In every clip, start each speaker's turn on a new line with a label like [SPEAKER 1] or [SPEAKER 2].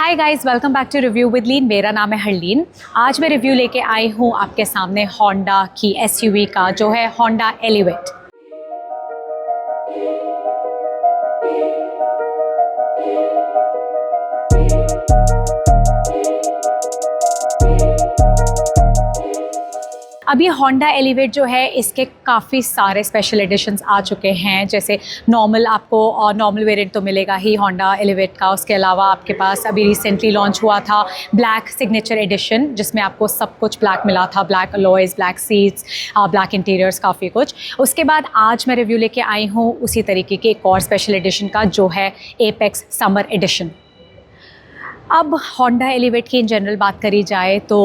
[SPEAKER 1] Hi guys, welcome back to review with Leen. मेरा नाम है हरलीन। आज मैं रिव्यू लेके आई हूँ आपके सामने होंडा की एसयूवी का, जो है होंडा एलिवेट। अब ये होंडा एलिवेट जो है, इसके काफ़ी सारे स्पेशल एडिशंस आ चुके हैं। जैसे नॉर्मल आपको नॉर्मल वेरिएंट तो मिलेगा ही होंडा एलिवेट का। उसके अलावा आपके पास अभी रिसेंटली लॉन्च हुआ था ब्लैक सिग्नेचर एडिशन, जिसमें आपको सब कुछ ब्लैक मिला था, black alloys, black seats, black interiors, काफ़ी कुछ। उसके बाद आज मैं रिव्यू लेके आई हूँ उसी तरीके के एक और स्पेशल एडिशन का, जो है एपेक्स समर एडिशन। अब होंडा एलिवेट की इन जनरल बात करी जाए तो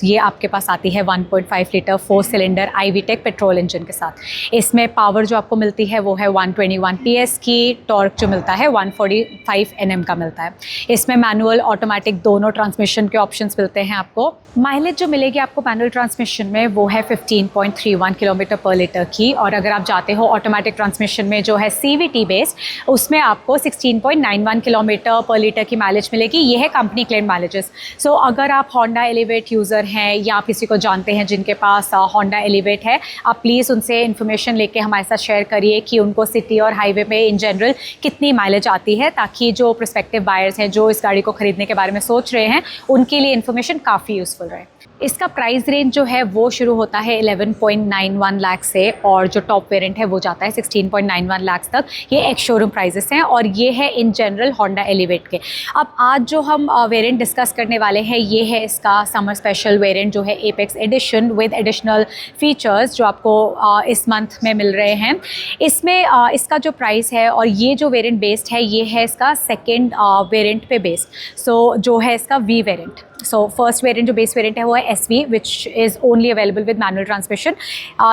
[SPEAKER 1] ये आपके पास आती है 1.5 litre 4 cylinder IVTEC petrol engine के साथ। इसमें पावर जो आपको मिलती है वो है 121 PS की, टॉर्क जो मिलता है 145 Nm का मिलता है। इसमें मैनुअल ऑटोमेटिक दोनों ट्रांसमिशन के ऑप्शंस मिलते हैं आपको। माइलेज जो मिलेगी आपको मैनुअल ट्रांसमिशन में वो है 15.31 किलोमीटर पर लीटर की, और अगर आप जाते हो ऑटोमेटिक ट्रांसमिशन में जो है CVT बेस्ड, उसमें आपको 16.91 किलोमीटर पर लीटर की माइलेज मिलेगी। ये है कंपनी क्लेम माइलेजेस। सो अगर आप होंडा एलिवेट यूज़र हैं या आप किसी को जानते हैं जिनके पास होंडा एलिवेट है, आप प्लीज़ उनसे इन्फॉर्मेशन लेके हमारे साथ शेयर करिए कि उनको सिटी और हाईवे पे इन जनरल कितनी माइलेज आती है, ताकि जो प्रोस्पेक्टिव बायर्स हैं जो इस गाड़ी को ख़रीदने के बारे में सोच रहे हैं, उनके लिए इन्फॉर्मेशन काफ़ी यूज़फुल रहे। इसका प्राइस रेंज जो है वो शुरू होता है 11.91 लाख से, और जो टॉप वेरिएंट है वो जाता है 16.91 लाख तक। ये एक्स शोरूम प्राइजेस हैं, और ये है इन जनरल होंडा एलिवेट के। अब आज जो हम वेरिएंट डिस्कस करने वाले हैं, ये है इसका समर स्पेशल वेरिएंट, जो है apex edition with additional features जो आपको इस मंथ में मिल रहे हैं। इसमें इसका जो प्राइस है, और ये जो वेरिएंट बेस्ड है, ये है इसका सेकेंड वेरिएंट पे बेस्ड। सो जो है इसका we variant. So first variant जो बेस वेरिएंट है वो है SV, which is only available with manual transmission.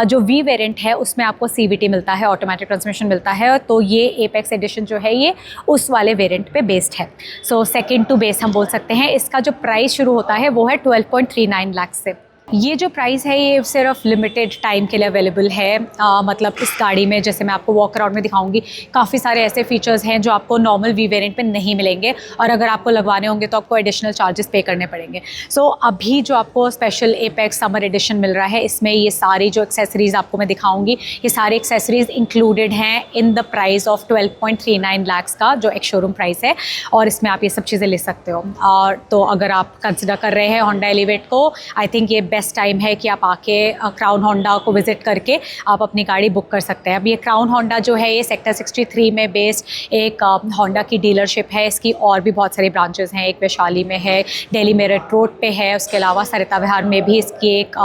[SPEAKER 1] जो V वेरिएंट है उसमें आपको CVT मिलता है, ऑटोमेटिक ट्रांसमिशन मिलता है। तो ये एपेक्स एडिशन जो है ये उस वाले वेरिएंट पे बेस्ड है। सो सेकेंड टू बेस हम बोल सकते हैं। इसका जो प्राइस शुरू होता है वो है 12.39 लाख से। ये जो प्राइस है ये सिर्फ लिमिटेड टाइम के लिए अवेलेबल है। मतलब इस गाड़ी में, जैसे मैं आपको वॉक अराउंड में दिखाऊंगी, काफ़ी सारे ऐसे फीचर्स हैं जो आपको नॉर्मल वी वेरिएंट पे नहीं मिलेंगे, और अगर आपको लगवाने होंगे तो आपको एडिशनल चार्जेस पे करने पड़ेंगे। सो अभी जो आपको स्पेशल एपेक्स समर एडिशन मिल रहा है, इसमें ये सारी जो एक्सेसरीज़ आपको मैं दिखाऊंगी, ये सारी एक्सेसरीज़ इंक्लूडेड हैं in the price of 12.39 lakh का, जो एक शोरूम प्राइस है। और इसमें आप ये सब चीज़ें ले सकते हो। और तो अगर आप कंसिडर कर रहे हैं होंडा एलिवेट को, आई थिंक ये बेस्ट टाइम है कि आप आके क्राउन होंडा को विजिट करके आप अपनी गाड़ी बुक कर सकते हैं। अब ये क्राउन होंडा जो है ये सेक्टर 63 में बेस्ड एक होंडा की डीलरशिप है। इसकी और भी बहुत सारी ब्रांचेस हैं। एक वैशाली में है, दिल्ली मेरठ रोड पे है, उसके अलावा सरिता विहार में भी इसकी एक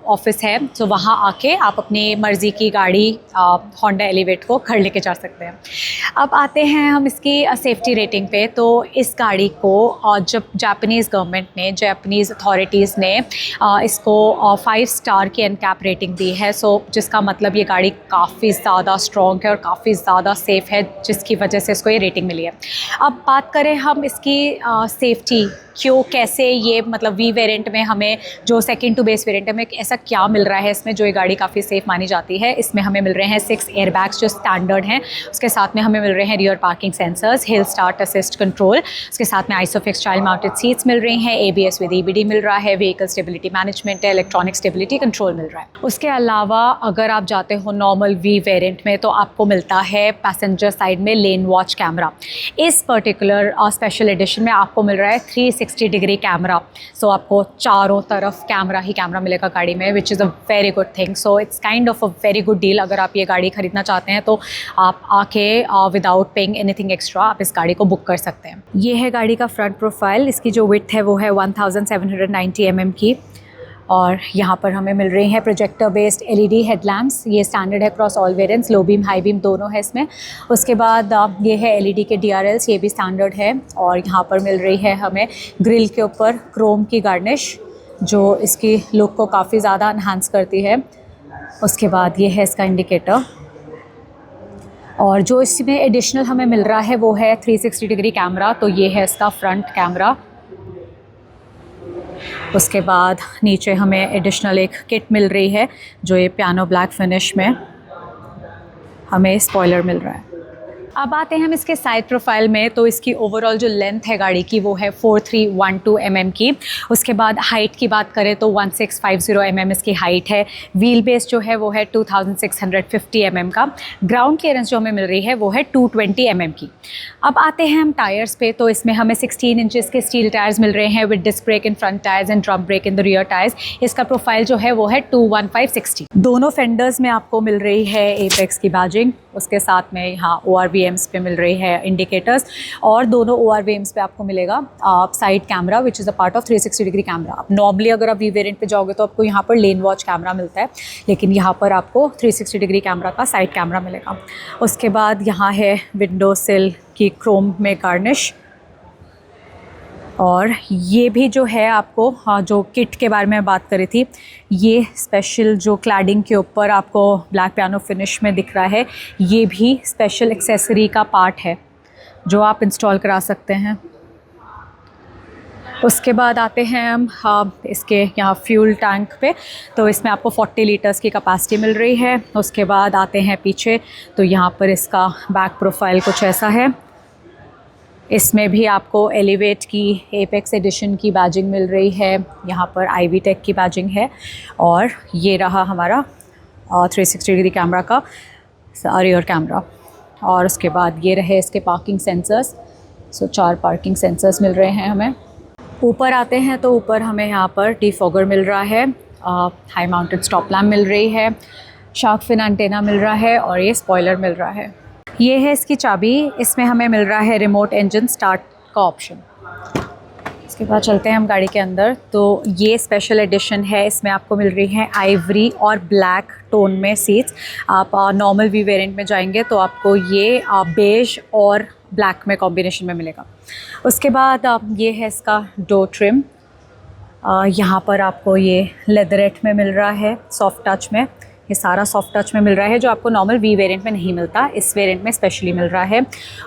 [SPEAKER 1] ऑफिस है। तो वहाँ आके आप अपनी मर्ज़ी की गाड़ी होंडा एलिवेट को घर लेके जा सकते हैं। अब आते हैं हम इसकी सेफ्टी रेटिंग पे। तो इस गाड़ी को जब जापानीज़ गवर्नमेंट ने, जापानीज़ अथॉरिटीज़ ने इसको 5 स्टार की एनकैप रेटिंग दी है। सो जिसका मतलब ये गाड़ी काफ़ी ज़्यादा स्ट्रॉन्ग है और काफ़ी ज़्यादा सेफ़ है, जिसकी वजह से इसको ये रेटिंग मिली है। अब बात करें हम इसकी सेफ्टी, क्यों, कैसे ये मतलब वी वेरिएंट में हमें, जो सेकंड टू बेस वेरिएंट में ऐसा क्या मिल रहा है इसमें जो ये गाड़ी काफ़ी सेफ़ मानी जाती है। इसमें हमें मिल रहे हैं 6 एयरबैग्स जो स्टैंडर्ड हैं। उसके साथ में हमें मिल रहे हैं rear parking sensors, hill start assist control. उसके साथ में आइसोफिक्स चाइल्ड माउंटेड सीट्स मिल रही हैं, ABS विद EBD मिल रहा है, व्हीकल स्टेबिलिटी मैनेजमेंट है, इलेक्ट्रॉनिक स्टेबिलिटी कंट्रोल मिल रहा है। उसके अलावा अगर आप जाते हो नॉर्मल वी वेरिएंट में, तो आपको मिलता है पैसेंजर साइड में लेन वॉच कैमरा। इस पर्टिकुलर स्पेशल एडिशन में आपको मिल रहा है 360 डिग्री कैमरा। सो आपको चारों तरफ कैमरा ही कैमरा मिलेगा गाड़ी में, which is a very good thing. So it's kind of a very good deal. अगर आप ये गाड़ी खरीदना चाहते हैं तो आप आके विदाउट पेइंग एनीथिंग एक्स्ट्रा आप इस गाड़ी को बुक कर सकते हैं। ये है गाड़ी का फ्रंट प्रोफाइल। इसकी जो विड्थ है वो है 1790 mm की, और यहाँ पर हमें मिल रही हैं प्रोजेक्टर बेस्ड LED हेडलैम्प्स। ये स्टैंडर्ड है cross all variants, low beam high beam दोनों है इसमें। उसके बाद ये है LED के DRLs, ये भी स्टैंडर्ड है। और यहाँ पर मिल रही है हमें ग्रिल के ऊपर क्रोम की गार्निश, जो इसकी लुक को काफ़ी ज़्यादा एनहांस करती है। उसके बाद ये है इसका इंडिकेटर, और जो इसमें एडिशनल हमें मिल रहा है वो है 360 डिग्री कैमरा। तो ये है इसका फ्रंट कैमरा। उसके बाद नीचे हमें एडिशनल एक किट मिल रही है, जो ये पियानो ब्लैक फिनिश में हमें स्पॉइलर मिल रहा है। अब आते हैं हम इसके साइड प्रोफाइल में। तो इसकी ओवरऑल जो लेंथ है गाड़ी की वो है 4312 mm की। उसके बाद हाइट की बात करें तो 1650 mm इसकी हाइट है। व्हील बेस जो है वो है 2650 mm का। ग्राउंड क्लियरेंस जो हमें मिल रही है वो है 220 mm की। अब आते हैं हम टायर्स पे। तो इसमें हमें 16 इंचेस के स्टील टायर्स मिल रहे हैं with disc brake in front tyres and drum brake in the rear tyres. इसका प्रोफाइल जो है वो है 21560। दोनों फेंडर्स में आपको मिल रही है एपेक्स की बैजिंग। उसके साथ में यहाँ ORVMs पे मिल रही है इंडिकेटर्स, और दोनों ORVMs पे आपको मिलेगा side camera which is a part of 360 degree camera. अब नॉर्मली अगर आप वी वेरिएंट पे जाओगे तो आपको यहाँ पर लेन वॉच कैमरा मिलता है, लेकिन यहाँ पर आपको 360 डिग्री कैमरा का साइड कैमरा मिलेगा। उसके बाद यहाँ है विंडो सिल की क्रोम में गार्निश, और ये भी जो है आपको जो किट के बारे में बात करी थी, ये स्पेशल जो क्लैडिंग के ऊपर आपको ब्लैक पियानो फिनिश में दिख रहा है, ये भी स्पेशल एक्सेसरी का पार्ट है जो आप इंस्टॉल करा सकते हैं। उसके बाद आते हैं हम इसके यहाँ फ्यूल टैंक पे। तो इसमें आपको 40 लीटर्स की कैपेसिटी मिल रही है। उसके बाद आते हैं पीछे, तो यहाँ पर इसका बैक प्रोफाइल कुछ ऐसा है। इसमें भी आपको एलिवेट की एपेक्स एडिशन की बैजिंग मिल रही है, यहाँ पर IV टेक की बैजिंग है, और ये रहा हमारा 360 डिग्री कैमरा का रियर कैमरा। और उसके बाद ये रहे इसके पार्किंग सेंसर्स। सो 4 पार्किंग सेंसर्स मिल रहे हैं हमें। ऊपर आते हैं तो ऊपर हमें यहाँ पर डिफॉगर मिल रहा है, हाई माउंटेड स्टॉप लैम्प मिल रही है, शार्क फिन एंटेना मिल रहा है, और ये स्पॉइलर मिल रहा है। ये है इसकी चाबी। इसमें हमें मिल रहा है रिमोट इंजन स्टार्ट का ऑप्शन। इसके बाद चलते हैं हम गाड़ी के अंदर। तो ये स्पेशल एडिशन है, इसमें आपको मिल रही है आइवरी और ब्लैक टोन में सीट्स। आप नॉर्मल वी वेरिएंट में जाएंगे तो आपको ये बेज और ब्लैक में कॉम्बिनेशन में मिलेगा। उसके बाद ये है इसका डोर ट्रिम। यहाँ पर आपको ये लेदरेट में मिल रहा है, सॉफ्ट टच में। ये सारा सॉफ्ट टच में मिल रहा है जो आपको नॉर्मल वी वेरिएंट में नहीं मिलता, इस वेरिएंट में स्पेशली मिल रहा है।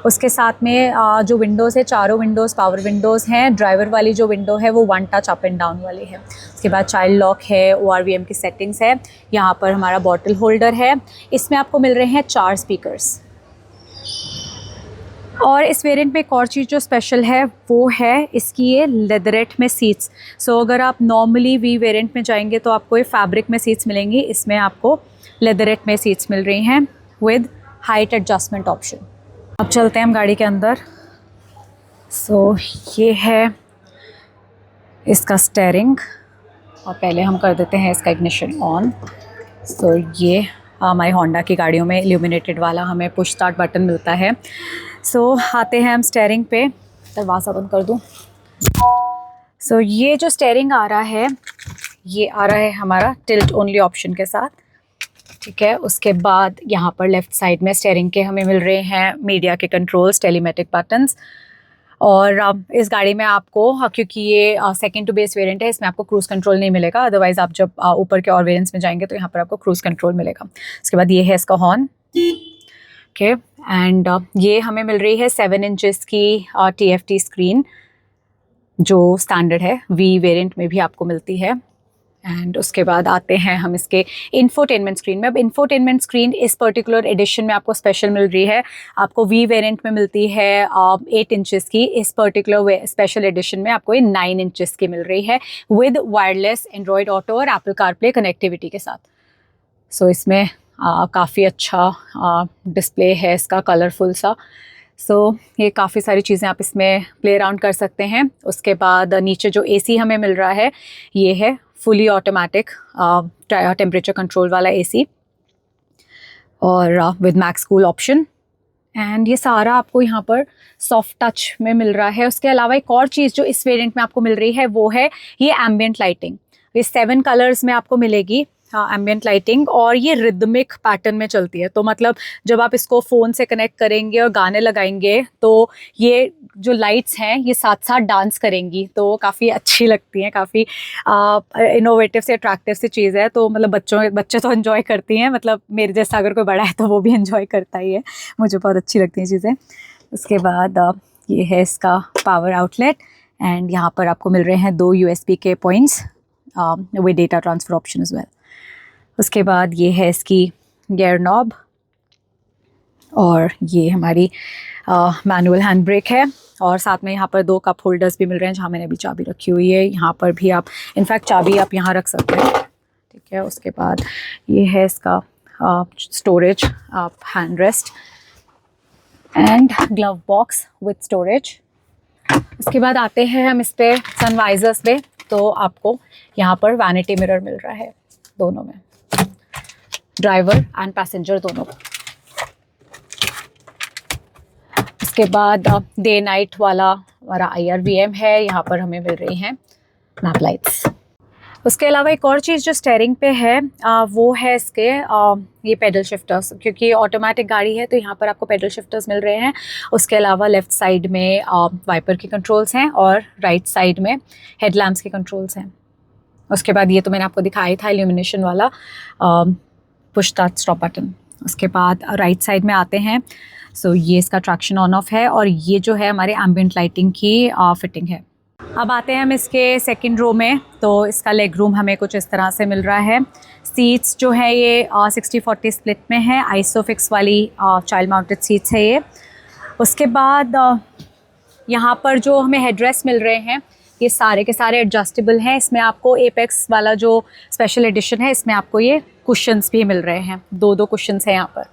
[SPEAKER 1] उसके साथ में जो विंडोज़ है, चारों विंडोज़ पावर विंडोज़ हैं। ड्राइवर वाली जो विंडो है वो 1 टच अप एंड डाउन वाली है। उसके बाद चाइल्ड लॉक है, ORVM की सेटिंग्स है। यहाँ पर हमारा बॉटल होल्डर है। इसमें आपको मिल रहे हैं 4 स्पीकर्स। और इस वेरिएंट में एक और चीज़ जो स्पेशल है वो है इसकी ये लेदरेट में सीट्स। सो अगर आप नॉर्मली वी वेरिएंट में जाएंगे तो आपको ये फैब्रिक में सीट्स मिलेंगी, इसमें आपको लेदरेट में सीट्स मिल रही हैं विद हाइट एडजस्टमेंट ऑप्शन। अब चलते हैं हम गाड़ी के अंदर। सो ये है इसका स्टीयरिंग, और पहले हम कर देते हैं इसका इग्निशन ऑन। सो ये हमारी होंडा की गाड़ियों में इल्यूमिनेटेड वाला हमें पुश स्टार्ट बटन मिलता है। सो आते हैं हम स्टीयरिंग पे। दरवाज़ा बंद कर दूँ। सो ये जो स्टीयरिंग आ रहा है, ये आ रहा है हमारा टिल्ट ओनली ऑप्शन के साथ, ठीक है। उसके बाद यहाँ पर लेफ़्ट साइड में स्टीयरिंग के हमें मिल रहे हैं मीडिया के कंट्रोल्स, टेलीमेटिक बटन्स। और इस गाड़ी में आपको, क्योंकि ये सेकंड टू बेस वेरिएंट है, इसमें आपको क्रूज़ कंट्रोल नहीं मिलेगा। अदरवाइज़ आप जब ऊपर के और वेरिएंट्स में जाएंगे तो यहाँ पर आपको क्रूज़ कंट्रोल मिलेगा। उसके बाद ये है इसका हॉर्न, ओके। एंड ये हमें मिल रही है 7 इंचेस की TFT स्क्रीन जो स्टैंडर्ड है, वी वेरिएंट में भी आपको मिलती है। एंड उसके बाद आते हैं हम इसके इंफोटेनमेंट स्क्रीन में। अब इंफोटेनमेंट स्क्रीन इस पर्टिकुलर एडिशन में आपको स्पेशल मिल रही है। आपको वी वेरिएंट में मिलती है 8 इंचेस की, इस पर्टिकुलर स्पेशल एडिशन में आपको ये 9 इंचेस की मिल रही है विद वायरलेस एंड्रॉयड ऑटो और एप्पल कारप्ले कनेक्टिविटी के साथ। सो इसमें काफ़ी अच्छा डिस्प्ले है इसका, कलरफुल सा। सो ये काफ़ी सारी चीज़ें आप इसमें प्ले अराउंड कर सकते हैं। उसके बाद नीचे जो AC हमें मिल रहा है, ये है फुली ऑटोमेटिक टेम्परेचर कंट्रोल वाला AC, और with max cool option. And ये सारा आपको यहाँ पर सॉफ्ट टच में मिल रहा है। उसके अलावा एक और चीज़ जो इस वेरिएंट में आपको मिल रही है वो है ये एम्बियंट लाइटिंग। ये 7 कलर्स में आपको मिलेगी एम्बियंट लाइटिंग, और ये रिदमिक पैटर्न में चलती है। तो मतलब जब आप इसको फ़ोन से कनेक्ट करेंगे और गाने लगाएंगे तो ये जो लाइट्स हैं ये साथ साथ डांस करेंगी, तो काफ़ी अच्छी लगती हैं। काफ़ी इनोवेटिव से अट्रैक्टिव सी चीज़ है। तो मतलब बच्चे तो एंजॉय करती हैं, मतलब मेरे जैसा अगर कोई बड़ा है तो वो भी एंजॉय करता ही है। मुझे बहुत अच्छी लगती हैं चीज़ें। उसके बाद ये है इसका पावर आउटलेट, एंड यहाँ पर आपको मिल रहे हैं 2 USB के points with data transfer option as well. उसके बाद ये है इसकी गियर नॉब, और ये हमारी मैनुअल हैंड ब्रेक है, और साथ में यहाँ पर 2 कप होल्डर्स भी मिल रहे हैं जहाँ मैंने अभी चाबी रखी हुई है। यहाँ पर भी आप इनफैक्ट चाबी आप यहाँ रख सकते हैं, ठीक है। उसके बाद ये है इसका स्टोरेज, आप hand rest and glove box with storage. इसके बाद आते हैं हम इस पे सनवाइजर्स पे, तो आपको यहाँ पर वैनिटी मिरर मिल रहा है दोनों में, ड्राइवर एंड पैसेंजर दोनों को। उसके बाद डे नाइट वाला हमारा IRVM है, यहाँ पर हमें मिल रही हैं मैप लाइट्स। उसके अलावा एक और चीज़ जो स्टेयरिंग पे है वो है इसके ये पेडल शिफ्टर्स, क्योंकि ऑटोमेटिक गाड़ी है तो यहाँ पर आपको पेडल शिफ्टर्स मिल रहे हैं। उसके अलावा लेफ़्ट साइड में वाइपर के कंट्रोल्स हैं और राइट साइड में हेडलैम्प्स के कंट्रोल्स हैं। उसके बाद ये तो मैंने आपको दिखाया था इल्यूमिनेशन वाला पुश स्टार्ट स्टॉप बटन। उसके बाद राइट साइड में आते हैं, सो ये इसका ट्रैक्शन ऑन ऑफ है, और ये जो है हमारे एम्बिएंट लाइटिंग की फिटिंग है। अब आते हैं हम इसके सेकंड रो में, तो इसका लेग रूम हमें कुछ इस तरह से मिल रहा है। सीट्स जो है ये 60-40 स्प्लिट में है, आइसोफिक्स वाली चाइल्ड माउंटेड सीट्स है ये। उसके बाद यहाँ पर जो हमें हेडरेस्ट मिल रहे हैं ये सारे के सारे एडजस्टेबल हैं। इसमें आपको एपेक्स वाला जो स्पेशल एडिशन है इसमें आपको ये कुशन्स भी मिल रहे हैं, 2 कुशन्स हैं यहाँ पर।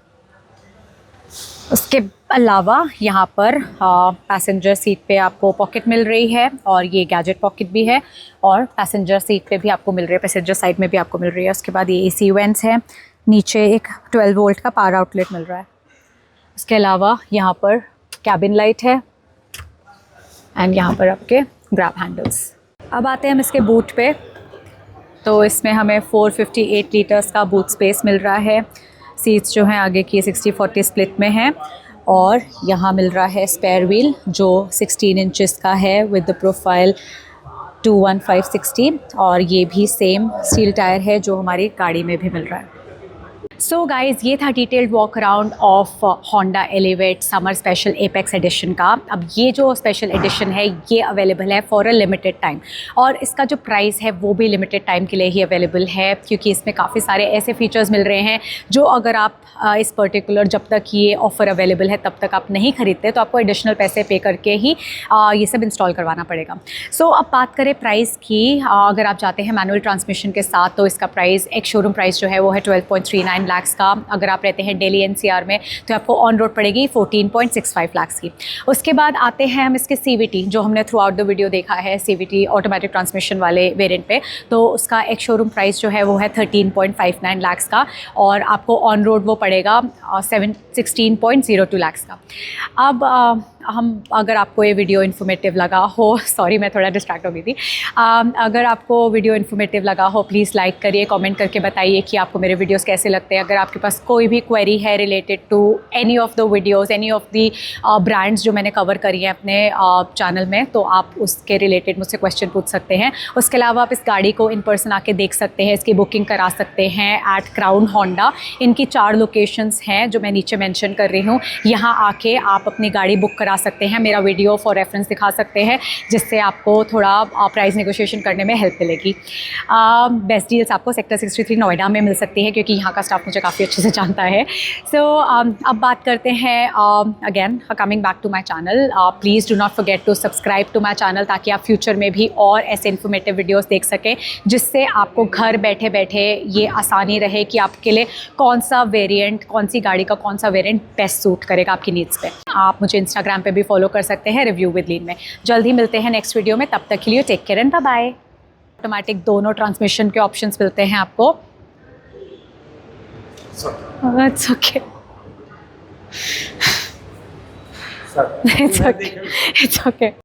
[SPEAKER 1] उसके अलावा यहाँ पर पैसेंजर सीट पे आपको पॉकेट मिल रही है, और ये गैजेट पॉकेट भी है, और पैसेंजर सीट पे भी आपको मिल रही है, पैसेंजर साइड में भी आपको मिल रही है। उसके बाद ये AC वेंट्स है, नीचे एक 12 वोल्ट का पावर आउटलेट मिल रहा है। उसके अलावा यहाँ पर कैबिन लाइट है, एंड यहाँ पर आपके ग्रैब हैंडल्स। अब आते हैं हम इसके बूट पे, तो इसमें हमें 458 लीटर्स का बूट स्पेस मिल रहा है। सीट्स जो हैं आगे की 60-40 स्प्लिट में हैं, और यहाँ मिल रहा है स्पेयर व्हील जो 16 इंचेस का है विद द प्रोफाइल 215/60, और ये भी सेम स्टील टायर है जो हमारी गाड़ी में भी मिल रहा है। सो गाइज़, ये था detailed walk around of Honda Elevate summer special apex edition का। अब ये जो स्पेशल एडिशन है ये अवेलेबल है फॉर अ लिमिटेड टाइम, और इसका जो प्राइस है वो भी लिमिटेड टाइम के लिए ही अवेलेबल है, क्योंकि इसमें काफ़ी सारे ऐसे फीचर्स मिल रहे हैं जो अगर आप इस पर्टिकुलर जब तक ये ऑफ़र अवेलेबल है तब तक आप नहीं खरीदते तो आपको एडिशनल पैसे पे करके ही ये सब इंस्टॉल करवाना पड़ेगा। सो अब बात करें प्राइस की, अगर आप जाते हैं मैनुअल ट्रांसमिशन के साथ तो इसका प्राइस, एक शोरूम प्राइस जो है वो है 12.39 लाख्स का। अगर आप रहते हैं दिल्ली NCR में तो आपको ऑन रोड पड़ेगी 14.65 लाख्स की। उसके बाद आते हैं हम इसके CVT, जो हमने थ्रू आउट द वीडियो देखा है CVT ऑटोमेटिक ट्रांसमिशन वाले वेरिएंट पे, तो उसका एक शोरूम प्राइस जो है वो है 13.59 लाख्स का, और आपको ऑन रोड वो पड़ेगा 16.02 लाख्स का। अब हम, अगर आपको ये वीडियो इन्फॉर्मेटिव लगा हो, सॉरी मैं थोड़ा डिस्ट्रैक्ट हो गई थी, अगर आपको वीडियो इन्फॉर्मेटिव लगा हो प्लीज़ लाइक करिए, कमेंट करके बताइए कि आपको मेरे वीडियोस कैसे लगते हैं। अगर आपके पास कोई भी क्वेरी है related to any of the videos, any of the brands जो मैंने कवर करी हैं अपने चैनल में, तो आप उसके रिलेटेड मुझसे क्वेश्चन पूछ सकते हैं। उसके अलावा आप इस गाड़ी को इन पर्सन आके देख सकते हैं, इसकी बुकिंग करा सकते हैं एट क्राउन होंडा। इनकी 4 लोकेशंस हैं जो मैं नीचे मेंशन कर रही हूँ, यहाँ आके आप अपनी गाड़ी बुक करा सकते हैं। मेरा वीडियो फॉर रेफरेंस दिखा सकते हैं, जिससे आपको थोड़ा प्राइस नेगोशिएशन करने में हेल्प मिलेगी। बेस्ट डील्स आपको सेक्टर 63 नोएडा में मिल सकती है, क्योंकि यहाँ का स्टाफ मुझे काफ़ी अच्छे से जानता है। सो अब बात करते हैं again coming back to my channel, please do not forget to subscribe to my channel, ताकि आप फ्यूचर में भी और ऐसे इन्फॉर्मेटिव वीडियोज़ देख सकें, जिससे आपको घर बैठे बैठे ये आसानी रहे कि आपके लिए कौन सा वेरिएंट, कौन सी गाड़ी का कौन सा वेरिएंट बेस्ट सूट करेगा आपकी नीड्स पे। आप मुझे इंस्टाग्राम पे भी फॉलो कर सकते हैं रिव्यू विद लीन में। जल्द ही मिलते हैं नेक्स्ट वीडियो में, तब तक के लिए take care and bye bye. Automatic दोनों ट्रांसमिशन के ऑप्शंस मिलते हैं आपको। It's okay. It's okay. It's okay.